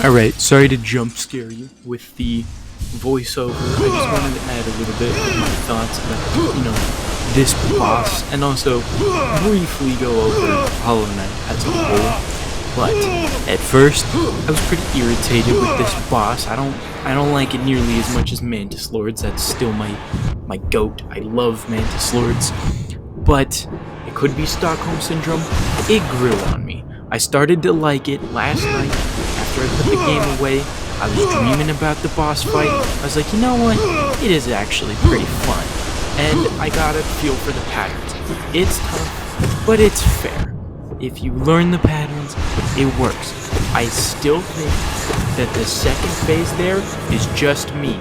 Alright, sorry to jump scare you with the voiceover. I just wanted to add a little bit of my thoughts about, this boss, and also briefly go over Hollow Knight as a whole. But at first, I was pretty irritated with this boss. I don't like it nearly as much as Mantis Lords. That's still my goat. I love Mantis Lords. But it could be Stockholm Syndrome. It grew on me. I started to like it last night. After I put the game away, I was dreaming about the boss fight. I was like, you know what? It is actually pretty fun. And I got a feel for the patterns. It's tough, but it's fair. If you learn the patterns, it works. I still think that the second phase there is just me.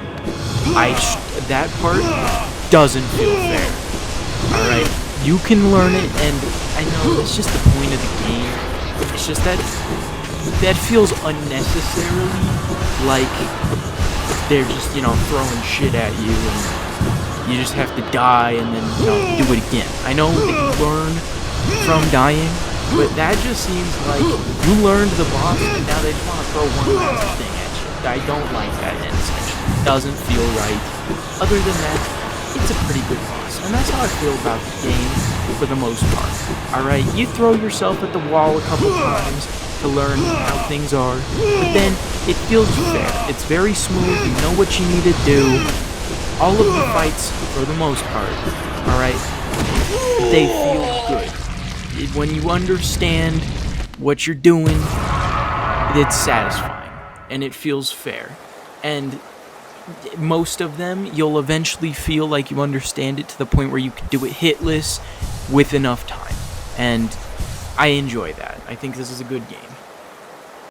That part doesn't feel fair. Alright, you can learn it, and I know that's just the point of the game. It's just that feels unnecessarily like they're just, throwing shit at you, and you just have to die and then, do it again. I know that you learn from dying, but that just seems like you learned the boss and now they just want to throw one last thing at you. I don't like that end section. It doesn't feel right. Other than that, it's a pretty good boss. And that's how I feel about the game for the most part. Alright, you throw yourself at the wall a couple times to learn how things are, but then it feels fair. It's very smooth, you know what you need to do. All of the fights, for the most part, alright, they feel good. When you understand what you're doing, it's satisfying, and it feels fair. And most of them, you'll eventually feel like you understand it to the point where you can do it hitless with enough time. And I enjoy that. I think this is a good game.